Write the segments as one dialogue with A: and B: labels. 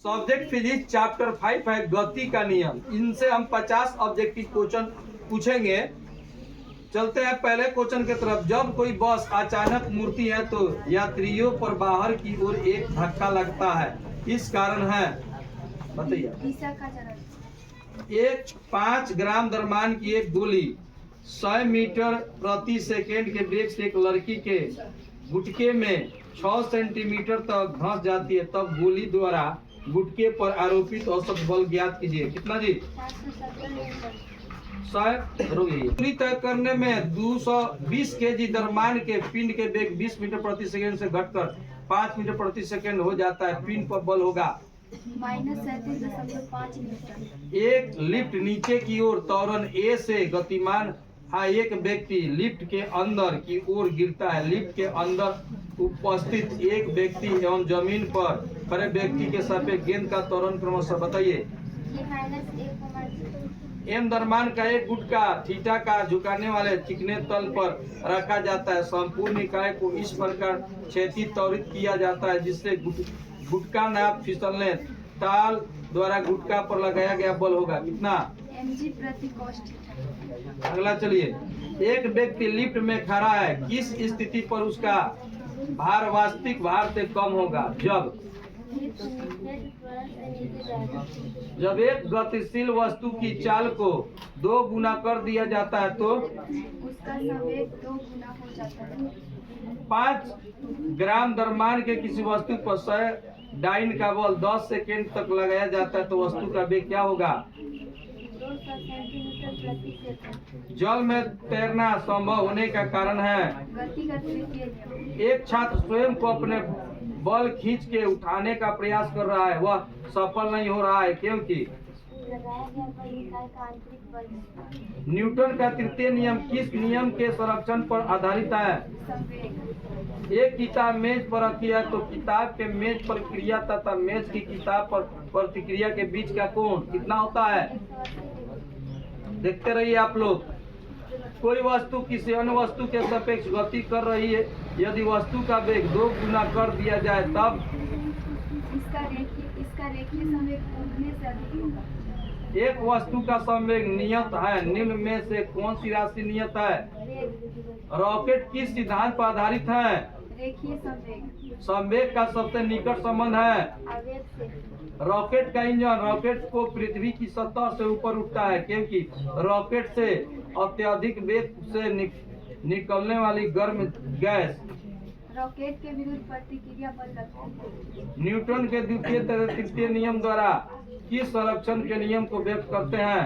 A: Subject physics chapter 5 है गति का नियम। इनसे हम 50 ऑब्जेक्टिव क्वेश्चन पूछेंगे। चलते हैं पहले क्वेश्चन की तरफ। जब कोई बस अचानक मुड़ती है तो यात्रियों पर बाहर की ओर एक धक्का लगता है, इस कारण है, बताइए। एक 5 ग्राम द्रव्यमान की एक गोली 100 मीटर प्रति सेकेंड के वेग से एक लड़की के गुटके में 6 सेंटीमीटर तक धंस जाती है, तब गोली द्वारा गुटके पर आरोपित औसत बल ज्ञात कीजिए। कितना जी? 100। दूरी तय करने में 220 केजी द्रव्यमान के पिंड के वेग 20 मीटर प्रति सेकेंड से घटकर 5 मीटर प्रति सेकेंड हो जाता है। पिंड पर बल होगा
B: -37.5 मीटर।
A: एक लिफ्ट नीचे की ओर त्वरण ए से गतिमान एक व्यक्ति लिफ्ट के अंदर की ओर गिरता है। लिफ्ट के अंदर उपस्थित एक व्यक्ति एवं जमीन पर खड़े व्यक्ति के सापेक्ष गेंद का त्वरण क्रमशः बताइए। एम द्रव्यमान का एक गुटका थीटा का झुकाने वाले चिकने तल पर रखा जाता है। संपूर्ण इकाई को इस प्रकार क्षैतिज त्वरित किया जाता है जिससे गुटका नाप फिसलने ताल द्वारा गुटका पर लगाया गया बल होगा कितना?
B: mg प्रति cos थीटा।
A: अगला चलिए। एक व्यक्ति लिफ्ट में खड़ा है, किस स्थिति पर उसका भार वास्तविक भार से कम होगा? जब एक गतिशील वस्तु की चाल को 2 गुना कर दिया जाता है तो
B: उसका संवेग 2 गुना हो जाता है।
A: 5 ग्राम द्रव्यमान के किसी वस्तु पर 100 डाइन का बल 10 सेकेंड तक लगाया जाता है तो वस्तु का वेग क्या होगा?
B: 200 सेंटीमीटर प्रति सेकंड।
A: जल में तैरना संभव होने का कारण है
B: गति का तृतीय नियम।
A: एक छात्र स्वयं को अपने बल खींच के उठाने का प्रयास कर रहा है, वह सफल नहीं हो रहा है क्योंकि
B: लगाया गया बल इकाई का आंतरिक बल।
A: न्यूटन का तृतीय नियम किस नियम के संरक्षण पर आधारित है?
B: संवेग।
A: एक किताब मेज पर रखी है तो किताब के मेज पर क्रिया तथा मेज की किताब पर प्रतिक्रिया के बीच का कोण कितना होता है? देखते रहिए आप लोग। कोई वस्तु किसी अन्य वस्तु के सापेक्ष गति कर रही है, यदि वस्तु का वेग 2 गुना कर दिया जाए तब
B: इसका रेखीय संवेग उठने से अधिक होगा।
A: एक वस्तु का संवेग नियत है, निम्न में से कौन सी राशि नियत है? रॉकेट किस सिद्धांत पर आधारित है?
B: रेखीय संवेग।
A: संवेग का सबसे निकट संबंध है
B: आवेग से।
A: रॉकेट का इंजन रॉकेट को पृथ्वी की सतह से ऊपर उठता है क्योंकि रॉकेट से अत्यधिक वेग से निकलने वाली गर्म गैस
B: रॉकेट के विरुद्ध प्रतिक्रिया बल लगती है।
A: न्यूटन के द्वितीय तथा तृतीय नियम द्वारा किस संरक्षण के नियम को व्यक्त करते हैं?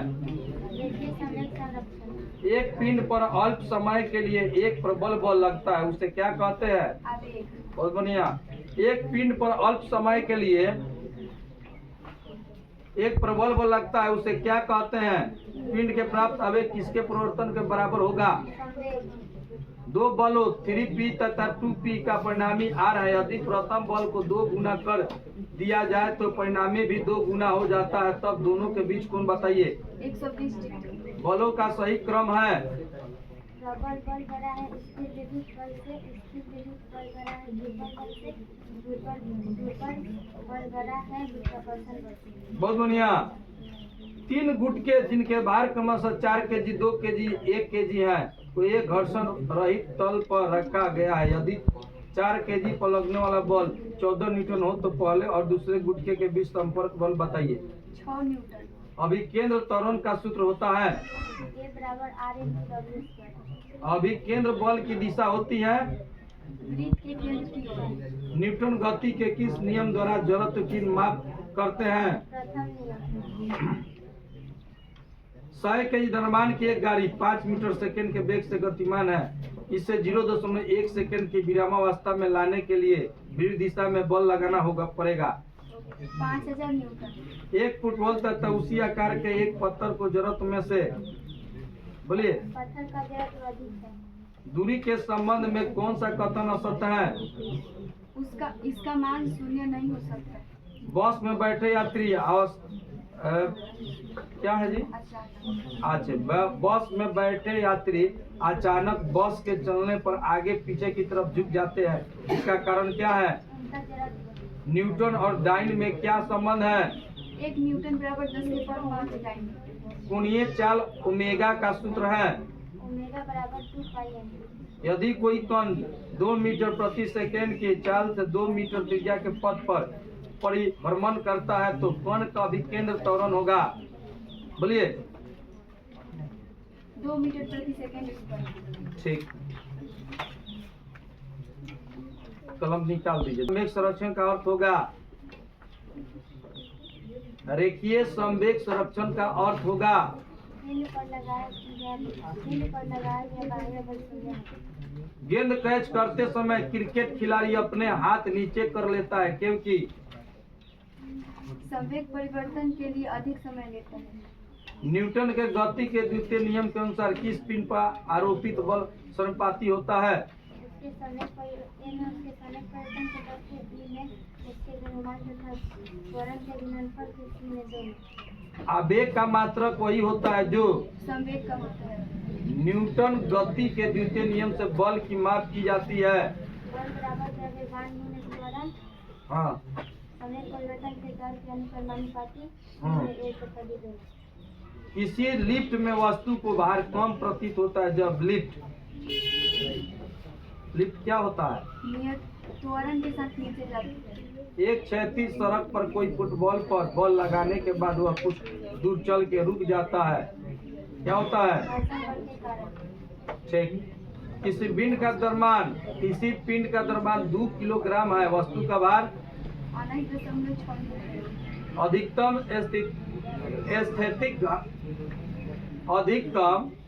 B: रेखीय संवेग संरक्षण।
A: एक पिंड पर अल्प समय के लिए एक प्रबल बल लगता है, उसे क्या कहते हैं?
B: आवेग।
A: बहुत बढ़िया। एक पिंड पर अल्प समय के लिए एक प्रबल बल लगता है, उसे क्या कहते हैं? पिंड के प्राप्त आवेग किसके परिवर्तन के बराबर होगा?
B: संवेग।
A: 2 बलों 3p तथा 2p का परिणामी r है। यदि प्रथम बल को 2 गुना कर दिया जाए तो परिणामी भी 2 गुना हो जाता है, तब दोनों के बीच कोण बताइए।
B: 120 डिग्री।
A: बलों का सही क्रम है
B: प्रबल बल बड़ा है स्थिर विद्युत बल से, स्थिर विद्युत बल बड़ा है दुर्बल बल से, दुर्बल बल बड़ा है गुरुत्वाकर्षण बल से।
A: बहुत बढ़िया। 3 गुटके जिनके भार क्रमशः 4 केजी 2 केजी 1 केजी है को एक घर्षण रहित तल पर रखा गया है। यदि 4 केजी पर लगने वाला बल 14 न्यूटन हो तो पहले और दूसरे गुटके के बीच संपर्क बल बताइए।
B: 6 न्यूटन।
A: अभिकेंद्र त्वरण का सूत्र होता है
B: A बराबर r/w²।
A: अभिकेंद्र बल की दिशा होती है
B: वृत्त के केंद्र की ओर।
A: न्यूटन गति के किस नियम द्वारा जड़त्व की माप करते हैं?
B: प्रथम नियम।
A: 100 केजी द्रव्यमान की एक गाड़ी 5 मीटर सेकेंड के वेग से गतिमान है। इसे 0.1 सेकेंड की विरामावस्था में लाने के लिए विरुद्ध दिशा में बल लगाना पड़ेगा।
B: 5000 न्यूटन।
A: एक फुटबॉल तथा उसी आकार के एक पत्थर को जड़त्व में से बोलिए
B: पत्थर का जड़त्व अधिक है।
A: दूरी के संबंध में कौन सा कथन असत्य है?
B: इसका मान 0 नहीं हो सकता।
A: बस में बैठे यात्री क्या है जी? अच्छा, बस में बैठे यात्री अचानक बस के चलने पर आगे पीछे की तरफ झुक जाते हैं, इसका कारण क्या है? न्यूटन और डाइन में क्या संबंध है?
B: 1 न्यूटन बराबर 10 के पावर 5 डाइन।
A: कोणीय चाल ओमेगा का सूत्र है।
B: ओमेगा बराबर 2 पाई एन।
A: यदि कोई कण 2 मीटर प्रति सेकेंड की चाल से 2 मीटर त्रिज्या के पथ पर परिभ्रमण करता है तो कण का अभिकेंद्र त्वरण होगा। बोलिए।
B: 2 मीटर प्रति सेकंड स्क्वायर।
A: ठीक, कलम निकाल दीजिए। संवेग संरक्षण का अर्थ होगा, रेखीय संवेग संरक्षण का अर्थ होगा,
B: गेंद पर लगाया गया बाह्य बल शून्य है।
A: गेंद कैच करते समय क्रिकेट खिलाड़ी अपने हाथ नीचे कर लेता है क्योंकि
B: संवेग परिवर्तन के लिए अधिक समय लेता है।
A: न्यूटन के गति के द्वितीय नियम के अनुसार किस पिंड पर आरोपित बल समानुपाती होता है?
B: उसके संवेग परिवर्तन के तथ्य ई में उसके द्रव्यमान तथा त्वरण के गुणनफल के सी में 2 में।
A: आवेग का मात्रक वही होता है जो
B: संवेग का होता है।
A: न्यूटन गति के द्वितीय नियम से बल की माप की जाती है।
B: बल बराबर द्रव्यमान गुणित त्वरण।
A: हाँ,
B: संवेग परिवर्तन के दर के अनुपाती
A: हाँ।
B: में 1/2।
A: किसी लिफ्ट में वस्तु को भार कम प्रतीत होता है जब लिफ्ट क्या होता है?
B: नियत त्वरण के साथ नीचे जाती है।
A: एक क्षैतिज सड़क पर कोई फुटबॉल पर बल लगाने के बाद वह कुछ दूर चल के रुक जाता है, क्या होता है?
B: घर्षण बल के कारण।
A: ठीक। किसी पिंड का द्रव्यमान 2 किलोग्राम है, वस्तु का भार
B: 8.6।
A: अधिकतम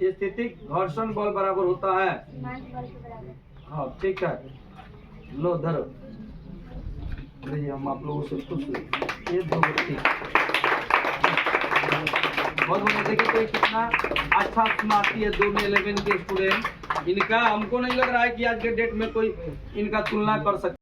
A: स्थितिक घर्षण बल बराबर होता है।
B: सीमांत बल के बराबर।
A: हाँ, ठीक है, लो धरो। लीजिए, हम आप लोगों से खुश हुए। ये 2 व्यक्ति बहुत बहुत देखिए कोई कितना अच्छा सुनाती है 2 में 11 के स्टूडेंट। इनका हमको नहीं लग रहा है कि आज के डेट में कोई इनका तुलना कर सकता है।